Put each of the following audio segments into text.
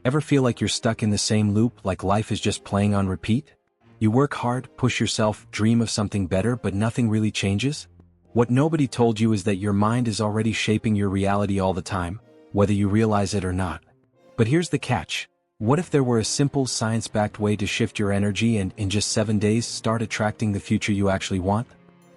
Ever feel like you're stuck in the same loop, like life is just playing on repeat? You work hard, push yourself, dream of something better, but nothing really changes? What nobody told you is that your mind is already shaping your reality all the time, whether you realize it or not. But here's the catch. What if there were a simple, science-backed way to shift your energy and, in just 7 days, start attracting the future you actually want?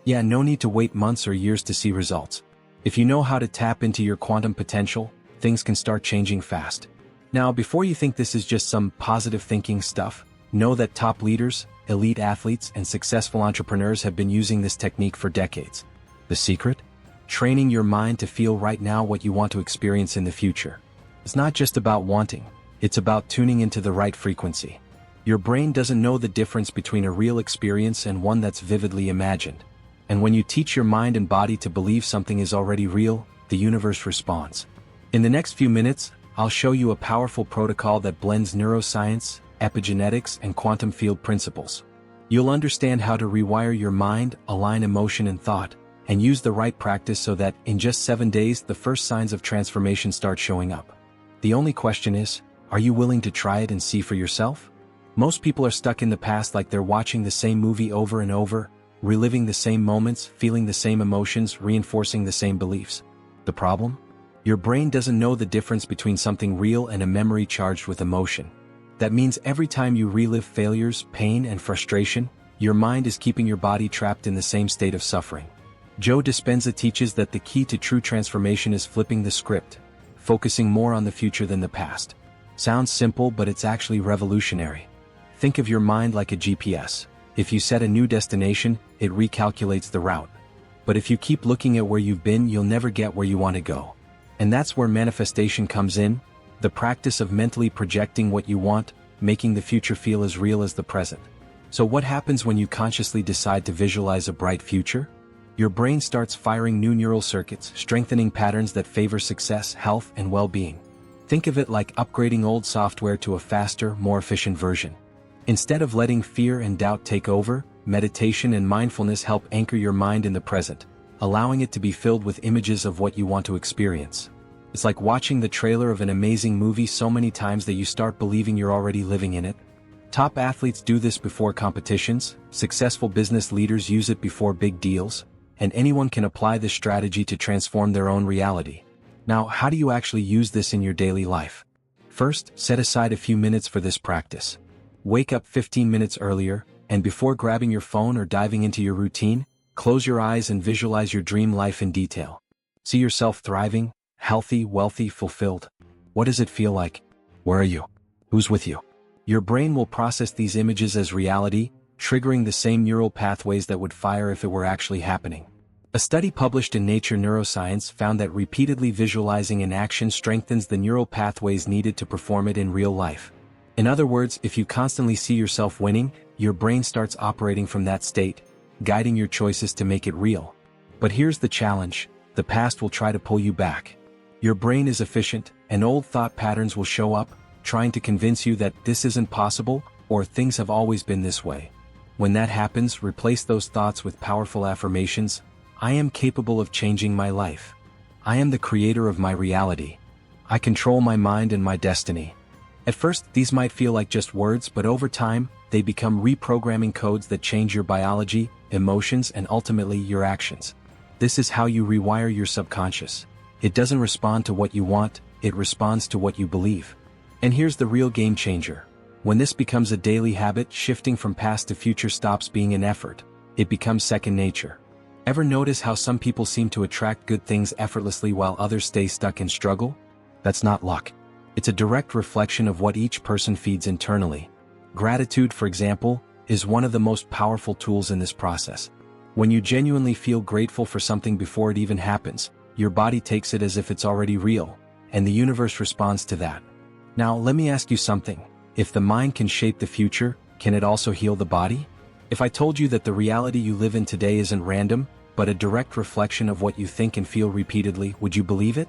Yeah, no need to wait months or years to see results. If you know how to tap into your quantum potential, things can start changing fast. Now, before you think this is just some positive thinking stuff, know that top leaders, elite athletes, and successful entrepreneurs have been using this technique for decades. The secret? Training your mind to feel right now what you want to experience in the future. It's not just about wanting, it's about tuning into the right frequency. Your brain doesn't know the difference between a real experience and one that's vividly imagined. And when you teach your mind and body to believe something is already real, the universe responds. In the next few minutes, I'll show you a powerful protocol that blends neuroscience, epigenetics, and quantum field principles. You'll understand how to rewire your mind, align emotion and thought, and use the right practice so that, in just 7 days, the first signs of transformation start showing up. The only question is, are you willing to try it and see for yourself? Most people are stuck in the past, like they're watching the same movie over and over, reliving the same moments, feeling the same emotions, reinforcing the same beliefs. The problem? Your brain doesn't know the difference between something real and a memory charged with emotion. That means every time you relive failures, pain, and frustration, your mind is keeping your body trapped in the same state of suffering. Joe Dispenza teaches that the key to true transformation is flipping the script, focusing more on the future than the past. Sounds simple, but it's actually revolutionary. Think of your mind like a GPS. If you set a new destination, it recalculates the route. But if you keep looking at where you've been, you'll never get where you want to go. And that's where manifestation comes in, the practice of mentally projecting what you want, making the future feel as real as the present. So what happens when you consciously decide to visualize a bright future? Your brain starts firing new neural circuits, strengthening patterns that favor success, health, and well-being. Think of it like upgrading old software to a faster, more efficient version. Instead of letting fear and doubt take over, meditation and mindfulness help anchor your mind in the present, allowing it to be filled with images of what you want to experience. It's like watching the trailer of an amazing movie so many times that you start believing you're already living in it. Top athletes do this before competitions, successful business leaders use it before big deals, and anyone can apply this strategy to transform their own reality. Now, how do you actually use this in your daily life? First, set aside a few minutes for this practice. Wake up 15 minutes earlier, and before grabbing your phone or diving into your routine, close your eyes and visualize your dream life in detail. See yourself thriving, healthy, wealthy, fulfilled. What does it feel like? Where are you? Who's with you? Your brain will process these images as reality, triggering the same neural pathways that would fire if it were actually happening. A study published in Nature Neuroscience found that repeatedly visualizing an action strengthens the neural pathways needed to perform it in real life. In other words, if you constantly see yourself winning, your brain starts operating from that state, guiding your choices to make it real. But here's the challenge: the past will try to pull you back. Your brain is efficient, and old thought patterns will show up, trying to convince you that this isn't possible, or things have always been this way. When that happens, replace those thoughts with powerful affirmations. I am capable of changing my life. I am the creator of my reality. I control my mind and my destiny. At first, these might feel like just words, but over time, they become reprogramming codes that change your biology, emotions, and ultimately your actions. This is how you rewire your subconscious. It doesn't respond to what you want, it responds to what you believe. And here's the real game changer. When this becomes a daily habit, shifting from past to future stops being an effort. It becomes second nature. Ever notice how some people seem to attract good things effortlessly while others stay stuck and struggle? That's not luck. It's a direct reflection of what each person feeds internally. Gratitude, for example, is one of the most powerful tools in this process. When you genuinely feel grateful for something before it even happens, your body takes it as if it's already real, and the universe responds to that. Now, let me ask you something. If the mind can shape the future, can it also heal the body? If I told you that the reality you live in today isn't random, but a direct reflection of what you think and feel repeatedly, would you believe it?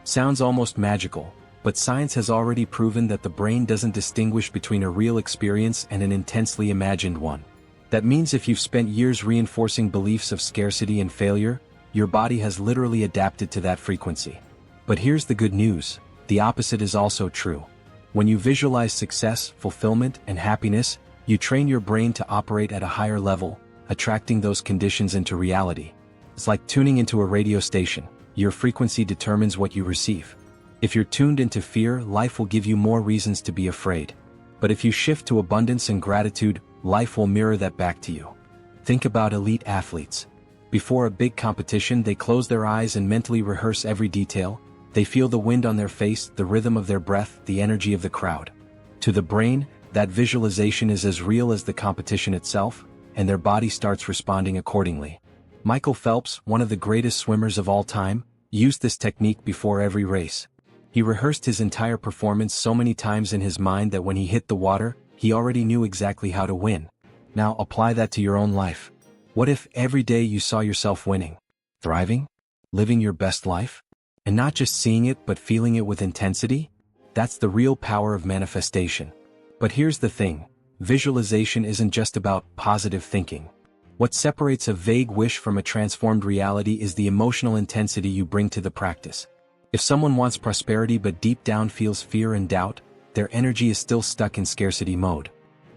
Sounds almost magical, but science has already proven that the brain doesn't distinguish between a real experience and an intensely imagined one. That means if you've spent years reinforcing beliefs of scarcity and failure, your body has literally adapted to that frequency. But here's the good news: the opposite is also true. When you visualize success, fulfillment, and happiness, you train your brain to operate at a higher level, attracting those conditions into reality. It's like tuning into a radio station. Your frequency determines what you receive. If you're tuned into fear, life will give you more reasons to be afraid. But if you shift to abundance and gratitude, life will mirror that back to you. Think about elite athletes. Before a big competition, they close their eyes and mentally rehearse every detail. They feel the wind on their face, the rhythm of their breath, the energy of the crowd. To the brain, that visualization is as real as the competition itself, and their body starts responding accordingly. Michael Phelps, one of the greatest swimmers of all time, used this technique before every race. He rehearsed his entire performance so many times in his mind that when he hit the water, he already knew exactly how to win. Now apply that to your own life. What if every day you saw yourself winning, thriving, living your best life? And not just seeing it but feeling it with intensity? That's the real power of manifestation. But here's the thing, visualization isn't just about positive thinking. What separates a vague wish from a transformed reality is the emotional intensity you bring to the practice. If someone wants prosperity but deep down feels fear and doubt, their energy is still stuck in scarcity mode.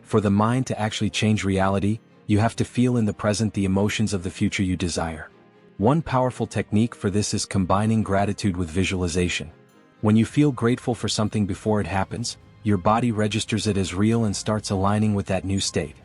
For the mind to actually change reality, you have to feel in the present the emotions of the future you desire. One powerful technique for this is combining gratitude with visualization. When you feel grateful for something before it happens, your body registers it as real and starts aligning with that new state.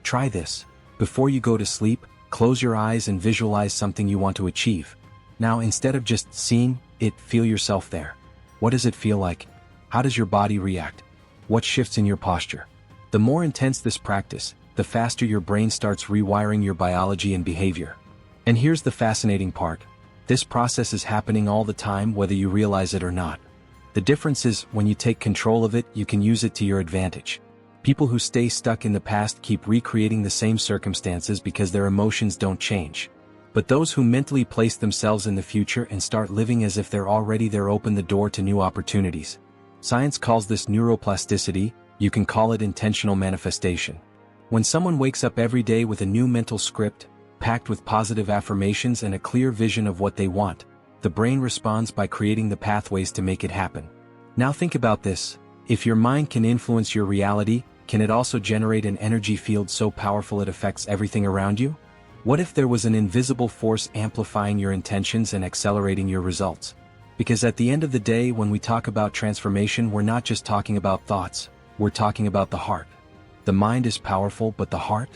Try this. Before you go to sleep, close your eyes and visualize something you want to achieve. Now, instead of just seeing it, feel yourself there. What does it feel like? How does your body react? What shifts in your posture? The more intense this practice, the faster your brain starts rewiring your biology and behavior. And here's the fascinating part. This process is happening all the time whether you realize it or not. The difference is, when you take control of it, you can use it to your advantage. People who stay stuck in the past keep recreating the same circumstances because their emotions don't change. But those who mentally place themselves in the future and start living as if they're already there open the door to new opportunities. Science calls this neuroplasticity. You can call it intentional manifestation. When someone wakes up every day with a new mental script, packed with positive affirmations and a clear vision of what they want, the brain responds by creating the pathways to make it happen. Now think about this. If your mind can influence your reality, can it also generate an energy field so powerful it affects everything around you? What if there was an invisible force amplifying your intentions and accelerating your results? Because at the end of the day, when we talk about transformation, we're not just talking about thoughts, we're talking about the heart. The mind is powerful, but the heart?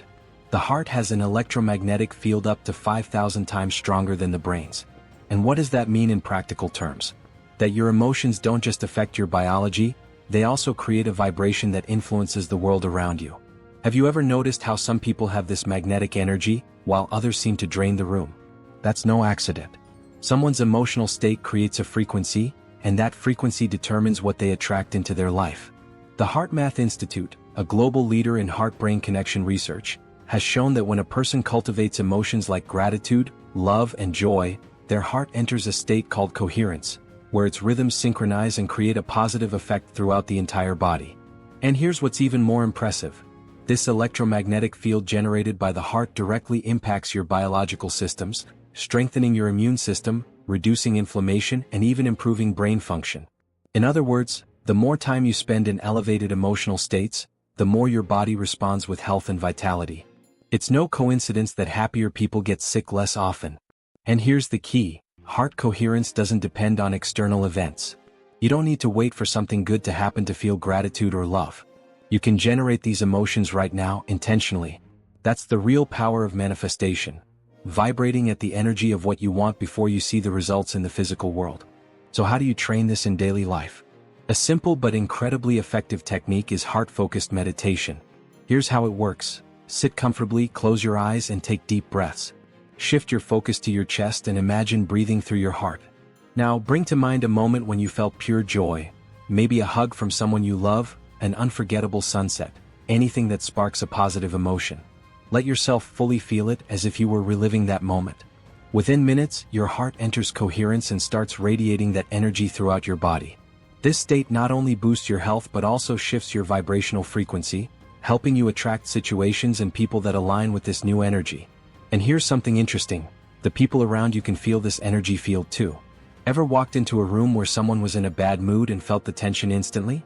The heart has an electromagnetic field up to 5,000 times stronger than the brain's. And what does that mean in practical terms? That your emotions don't just affect your biology, they also create a vibration that influences the world around you. Have you ever noticed how some people have this magnetic energy, while others seem to drain the room? That's no accident. Someone's emotional state creates a frequency, and that frequency determines what they attract into their life. The HeartMath Institute, a global leader in heart-brain connection research, has shown that when a person cultivates emotions like gratitude, love, and joy, their heart enters a state called coherence, where its rhythms synchronize and create a positive effect throughout the entire body. And here's what's even more impressive. This electromagnetic field generated by the heart directly impacts your biological systems, strengthening your immune system, reducing inflammation, and even improving brain function. In other words, the more time you spend in elevated emotional states, the more your body responds with health and vitality. It's no coincidence that happier people get sick less often. And here's the key. Heart coherence doesn't depend on external events. You don't need to wait for something good to happen to feel gratitude or love. You can generate these emotions right now, intentionally. That's the real power of manifestation. Vibrating at the energy of what you want before you see the results in the physical world. So how do you train this in daily life? A simple but incredibly effective technique is heart-focused meditation. Here's how it works. Sit comfortably, close your eyes, and take deep breaths. Shift your focus to your chest and imagine breathing through your heart. Now, bring to mind a moment when you felt pure joy. Maybe a hug from someone you love, an unforgettable sunset, anything that sparks a positive emotion. Let yourself fully feel it as if you were reliving that moment. Within minutes, your heart enters coherence and starts radiating that energy throughout your body. This state not only boosts your health but also shifts your vibrational frequency, helping you attract situations and people that align with this new energy. And here's something interesting. The people around you can feel this energy field too. Ever walked into a room where someone was in a bad mood and felt the tension instantly?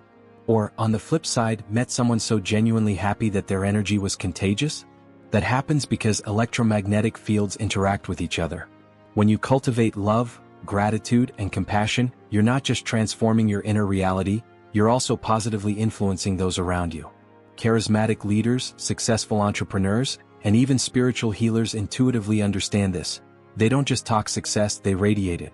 Or, on the flip side, met someone so genuinely happy that their energy was contagious? That happens because electromagnetic fields interact with each other. When you cultivate love, gratitude, and compassion, you're not just transforming your inner reality, you're also positively influencing those around you. Charismatic leaders, successful entrepreneurs, and even spiritual healers intuitively understand this. They don't just talk success, they radiate it.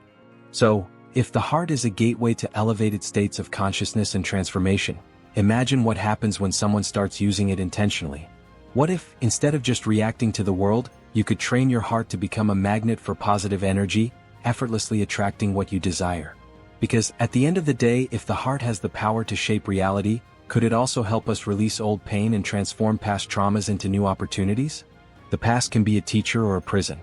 So, if the heart is a gateway to elevated states of consciousness and transformation, imagine what happens when someone starts using it intentionally. What if, instead of just reacting to the world, you could train your heart to become a magnet for positive energy, effortlessly attracting what you desire? Because, at the end of the day, if the heart has the power to shape reality, could it also help us release old pain and transform past traumas into new opportunities? The past can be a teacher or a prison.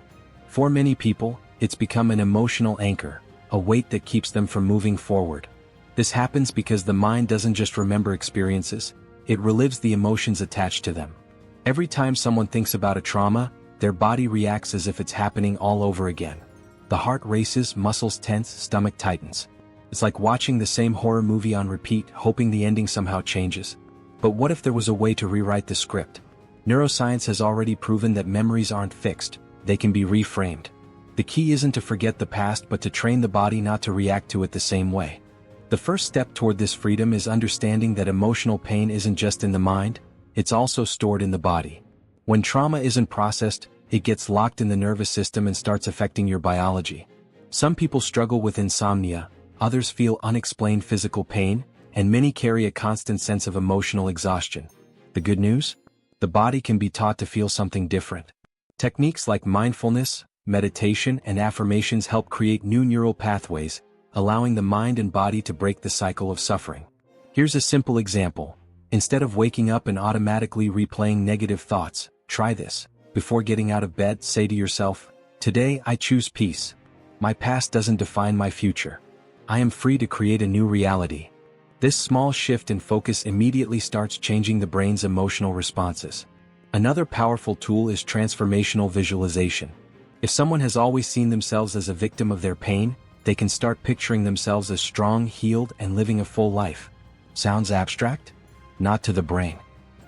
For many people, it's become an emotional anchor, a weight that keeps them from moving forward. This happens because the mind doesn't just remember experiences, it relives the emotions attached to them. Every time someone thinks about a trauma, their body reacts as if it's happening all over again. The heart races, muscles tense, stomach tightens. It's like watching the same horror movie on repeat, hoping the ending somehow changes. But what if there was a way to rewrite the script? Neuroscience has already proven that memories aren't fixed, they can be reframed. The key isn't to forget the past but to train the body not to react to it the same way. The first step toward this freedom is understanding that emotional pain isn't just in the mind, it's also stored in the body. When trauma isn't processed, it gets locked in the nervous system and starts affecting your biology. Some people struggle with insomnia, others feel unexplained physical pain, and many carry a constant sense of emotional exhaustion. The good news? The body can be taught to feel something different. Techniques like mindfulness, meditation, and affirmations help create new neural pathways, allowing the mind and body to break the cycle of suffering. Here's a simple example. Instead of waking up and automatically replaying negative thoughts, try this. Before getting out of bed, say to yourself, "Today I choose peace. My past doesn't define my future. I am free to create a new reality." This small shift in focus immediately starts changing the brain's emotional responses. Another powerful tool is transformational visualization. If someone has always seen themselves as a victim of their pain, they can start picturing themselves as strong, healed, and living a full life. Sounds abstract? Not to the brain.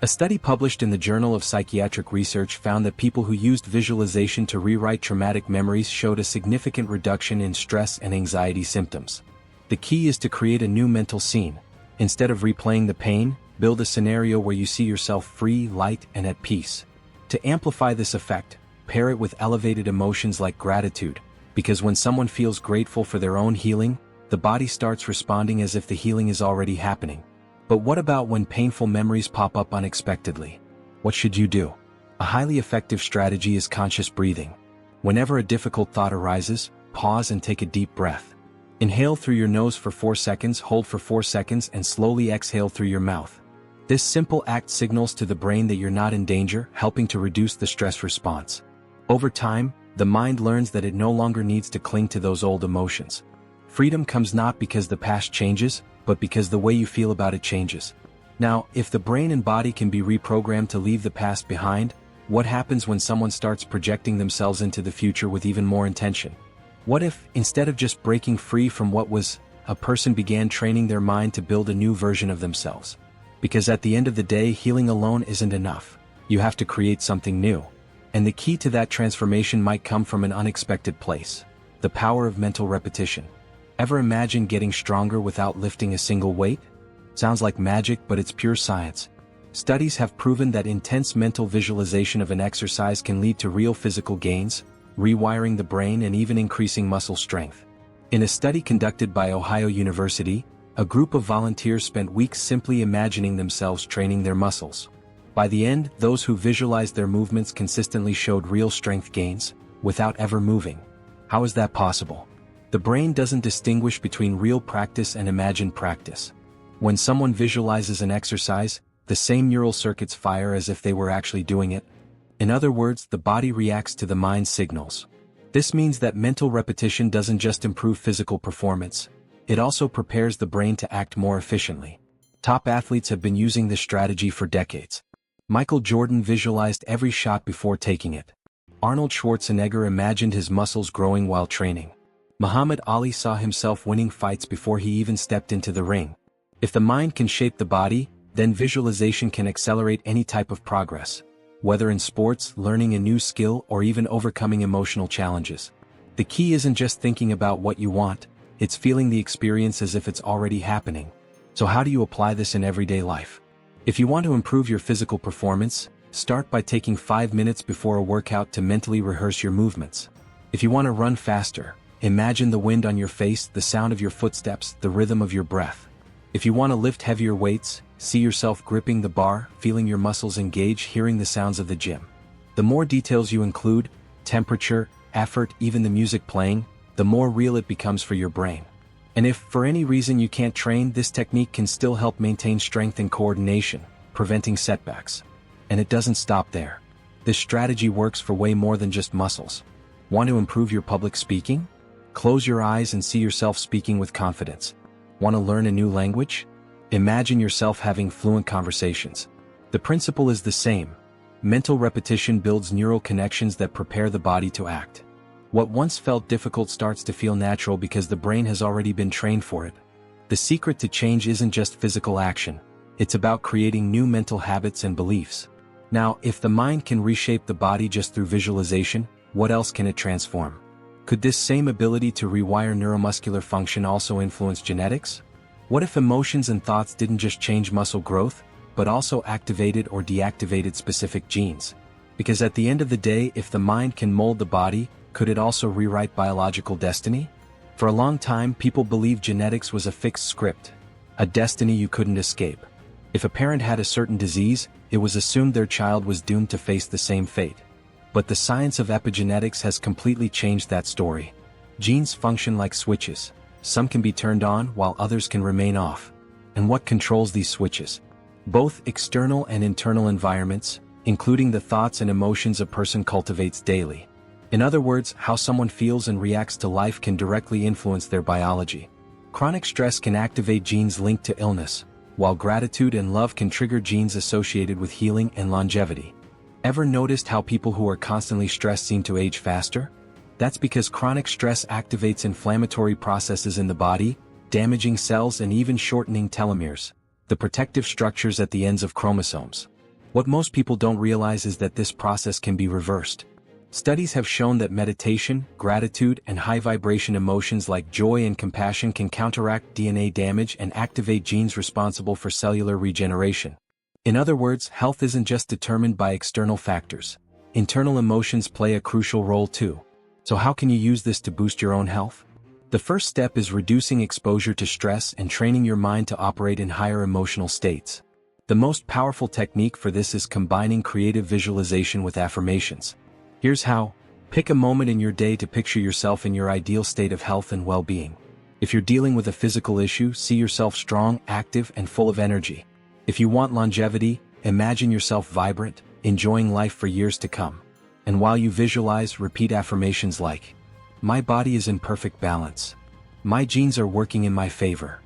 A study published in the Journal of Psychiatric Research found that people who used visualization to rewrite traumatic memories showed a significant reduction in stress and anxiety symptoms. The key is to create a new mental scene. Instead of replaying the pain, build a scenario where you see yourself free, light, and at peace. To amplify this effect, pair it with elevated emotions like gratitude, because when someone feels grateful for their own healing, the body starts responding as if the healing is already happening. But what about when painful memories pop up unexpectedly? What should you do? A highly effective strategy is conscious breathing. Whenever a difficult thought arises, pause and take a deep breath. Inhale through your nose for 4 seconds, hold for 4 seconds, and slowly exhale through your mouth. This simple act signals to the brain that you're not in danger, helping to reduce the stress response. Over time, the mind learns that it no longer needs to cling to those old emotions. Freedom comes not because the past changes, but because the way you feel about it changes. Now, if the brain and body can be reprogrammed to leave the past behind, what happens when someone starts projecting themselves into the future with even more intention? What if, instead of just breaking free from what was, a person began training their mind to build a new version of themselves? Because at the end of the day, healing alone isn't enough. You have to create something new. And the key to that transformation might come from an unexpected place. The power of mental repetition. Ever imagine getting stronger without lifting a single weight? Sounds like magic, but it's pure science. Studies have proven that intense mental visualization of an exercise can lead to real physical gains, rewiring the brain and even increasing muscle strength. In a study conducted by Ohio University, a group of volunteers spent weeks simply imagining themselves training their muscles. By the end, those who visualized their movements consistently showed real strength gains, without ever moving. How is that possible? The brain doesn't distinguish between real practice and imagined practice. When someone visualizes an exercise, the same neural circuits fire as if they were actually doing it. In other words, the body reacts to the mind's signals. This means that mental repetition doesn't just improve physical performance, it also prepares the brain to act more efficiently. Top athletes have been using this strategy for decades. Michael Jordan visualized every shot before taking it. Arnold Schwarzenegger imagined his muscles growing while training. Muhammad Ali saw himself winning fights before he even stepped into the ring. If the mind can shape the body, then visualization can accelerate any type of progress, whether in sports, learning a new skill, or even overcoming emotional challenges. The key isn't just thinking about what you want, it's feeling the experience as if it's already happening. So how do you apply this in everyday life? If you want to improve your physical performance, start by taking 5 minutes before a workout to mentally rehearse your movements. If you want to run faster, imagine the wind on your face, the sound of your footsteps, the rhythm of your breath. If you want to lift heavier weights, see yourself gripping the bar, feeling your muscles engage, hearing the sounds of the gym. The more details you include, temperature, effort, even the music playing, the more real it becomes for your brain. And if, for any reason, you can't train, this technique can still help maintain strength and coordination, preventing setbacks. And it doesn't stop there. This strategy works for way more than just muscles. Want to improve your public speaking? Close your eyes and see yourself speaking with confidence. Want to learn a new language? Imagine yourself having fluent conversations. The principle is the same. Mental repetition builds neural connections that prepare the body to act. What once felt difficult starts to feel natural because the brain has already been trained for it. The secret to change isn't just physical action. It's about creating new mental habits and beliefs. Now, if the mind can reshape the body just through visualization, what else can it transform? Could this same ability to rewire neuromuscular function also influence genetics? What if emotions and thoughts didn't just change muscle growth, but also activated or deactivated specific genes? Because at the end of the day, if the mind can mold the body, could it also rewrite biological destiny? For a long time, people believed genetics was a fixed script, a destiny you couldn't escape. If a parent had a certain disease, it was assumed their child was doomed to face the same fate. But the science of epigenetics has completely changed that story. Genes function like switches. Some can be turned on while others can remain off. And what controls these switches? Both external and internal environments, including the thoughts and emotions a person cultivates daily. In other words, how someone feels and reacts to life can directly influence their biology. Chronic stress can activate genes linked to illness, while gratitude and love can trigger genes associated with healing and longevity. Ever noticed how people who are constantly stressed seem to age faster? That's because chronic stress activates inflammatory processes in the body, damaging cells and even shortening telomeres, the protective structures at the ends of chromosomes. What most people don't realize is that this process can be reversed. Studies have shown that meditation, gratitude, and high-vibration emotions like joy and compassion can counteract DNA damage and activate genes responsible for cellular regeneration. In other words, health isn't just determined by external factors. Internal emotions play a crucial role too. So how can you use this to boost your own health? The first step is reducing exposure to stress and training your mind to operate in higher emotional states. The most powerful technique for this is combining creative visualization with affirmations. Here's how. Pick a moment in your day to picture yourself in your ideal state of health and well-being. If you're dealing with a physical issue, see yourself strong, active, and full of energy. If you want longevity, imagine yourself vibrant, enjoying life for years to come. And while you visualize, repeat affirmations like, "My body is in perfect balance. My genes are working in my favor.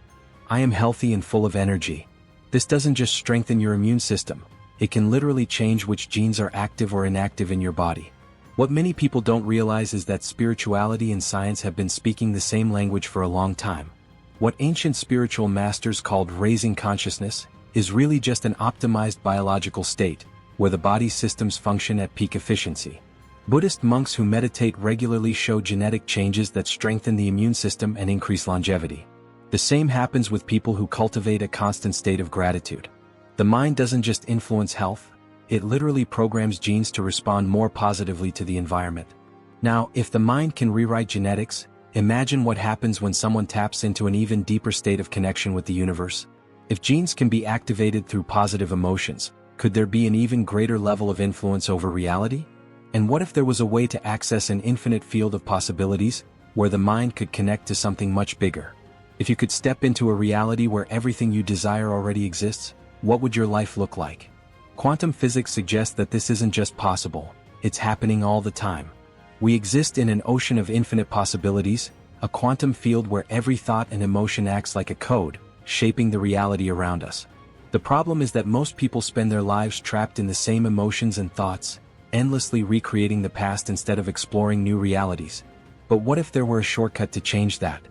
I am healthy and full of energy." This doesn't just strengthen your immune system, it can literally change which genes are active or inactive in your body. What many people don't realize is that spirituality and science have been speaking the same language for a long time. What ancient spiritual masters called raising consciousness is really just an optimized biological state, where the body's systems function at peak efficiency. Buddhist monks who meditate regularly show genetic changes that strengthen the immune system and increase longevity. The same happens with people who cultivate a constant state of gratitude. The mind doesn't just influence health, it literally programs genes to respond more positively to the environment. Now, if the mind can rewrite genetics, imagine what happens when someone taps into an even deeper state of connection with the universe. If genes can be activated through positive emotions, could there be an even greater level of influence over reality? And what if there was a way to access an infinite field of possibilities, where the mind could connect to something much bigger? If you could step into a reality where everything you desire already exists, what would your life look like? Quantum physics suggests that this isn't just possible, it's happening all the time. We exist in an ocean of infinite possibilities, a quantum field where every thought and emotion acts like a code, shaping the reality around us. The problem is that most people spend their lives trapped in the same emotions and thoughts, endlessly recreating the past instead of exploring new realities. But what if there were a shortcut to change that?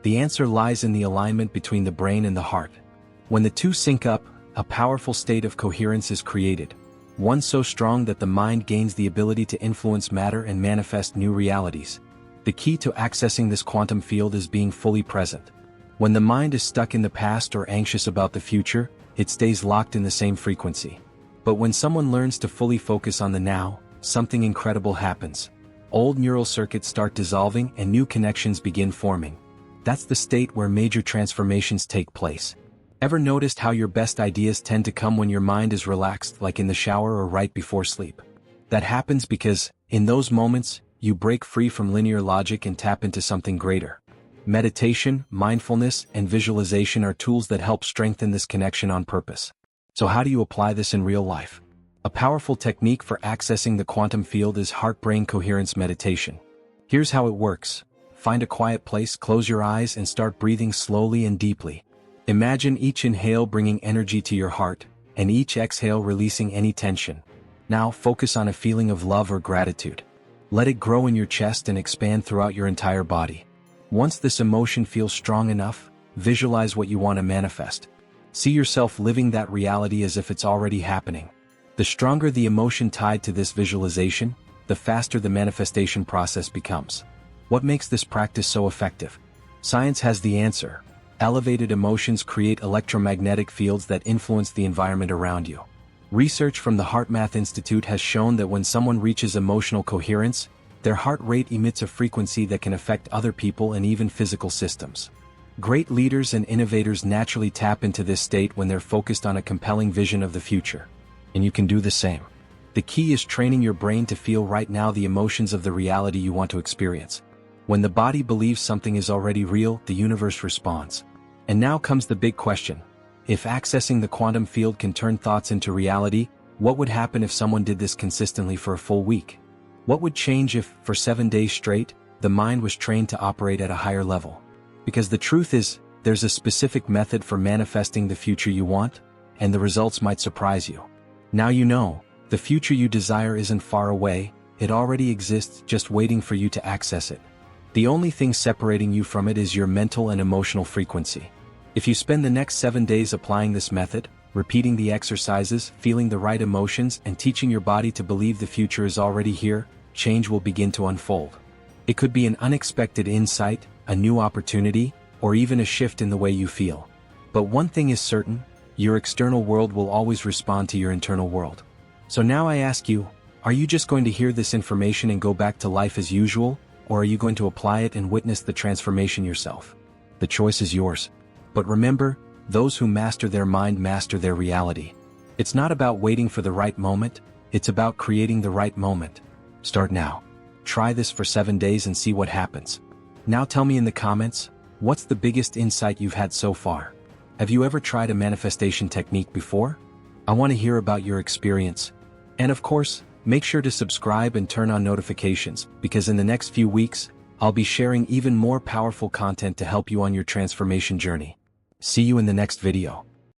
The answer lies in the alignment between the brain and the heart. When the two sync up, a powerful state of coherence is created, one so strong that the mind gains the ability to influence matter and manifest new realities. The key to accessing this quantum field is being fully present. When the mind is stuck in the past or anxious about the future, it stays locked in the same frequency. But when someone learns to fully focus on the now, something incredible happens. Old neural circuits start dissolving and new connections begin forming. That's the state where major transformations take place. Ever noticed how your best ideas tend to come when your mind is relaxed, like in the shower or right before sleep? That happens because, in those moments, you break free from linear logic and tap into something greater. Meditation, mindfulness, and visualization are tools that help strengthen this connection on purpose. So how do you apply this in real life? A powerful technique for accessing the quantum field is heart-brain coherence meditation. Here's how it works. Find a quiet place, close your eyes, and start breathing slowly and deeply. Imagine each inhale bringing energy to your heart, and each exhale releasing any tension. Now focus on a feeling of love or gratitude. Let it grow in your chest and expand throughout your entire body. Once this emotion feels strong enough, visualize what you want to manifest. See yourself living that reality as if it's already happening. The stronger the emotion tied to this visualization, the faster the manifestation process becomes. What makes this practice so effective? Science has the answer. Elevated emotions create electromagnetic fields that influence the environment around you. Research from the HeartMath Institute has shown that when someone reaches emotional coherence, their heart rate emits a frequency that can affect other people and even physical systems. Great leaders and innovators naturally tap into this state when they're focused on a compelling vision of the future. And you can do the same. The key is training your brain to feel right now the emotions of the reality you want to experience. When the body believes something is already real, the universe responds. And now comes the big question. If accessing the quantum field can turn thoughts into reality, what would happen if someone did this consistently for a full week? What would change if, for 7 days straight, the mind was trained to operate at a higher level? Because the truth is, there's a specific method for manifesting the future you want, and the results might surprise you. Now you know, the future you desire isn't far away, it already exists, just waiting for you to access it. The only thing separating you from it is your mental and emotional frequency. If you spend the next 7 days applying this method, repeating the exercises, feeling the right emotions, and teaching your body to believe the future is already here, change will begin to unfold. It could be an unexpected insight, a new opportunity, or even a shift in the way you feel. But one thing is certain, your external world will always respond to your internal world. So now I ask you, are you just going to hear this information and go back to life as usual, or are you going to apply it and witness the transformation yourself? The choice is yours. But remember, those who master their mind master their reality. It's not about waiting for the right moment, it's about creating the right moment. Start now. Try this for 7 days and see what happens. Now tell me in the comments, what's the biggest insight you've had so far? Have you ever tried a manifestation technique before? I want to hear about your experience. And of course, make sure to subscribe and turn on notifications, because in the next few weeks, I'll be sharing even more powerful content to help you on your transformation journey. See you in the next video.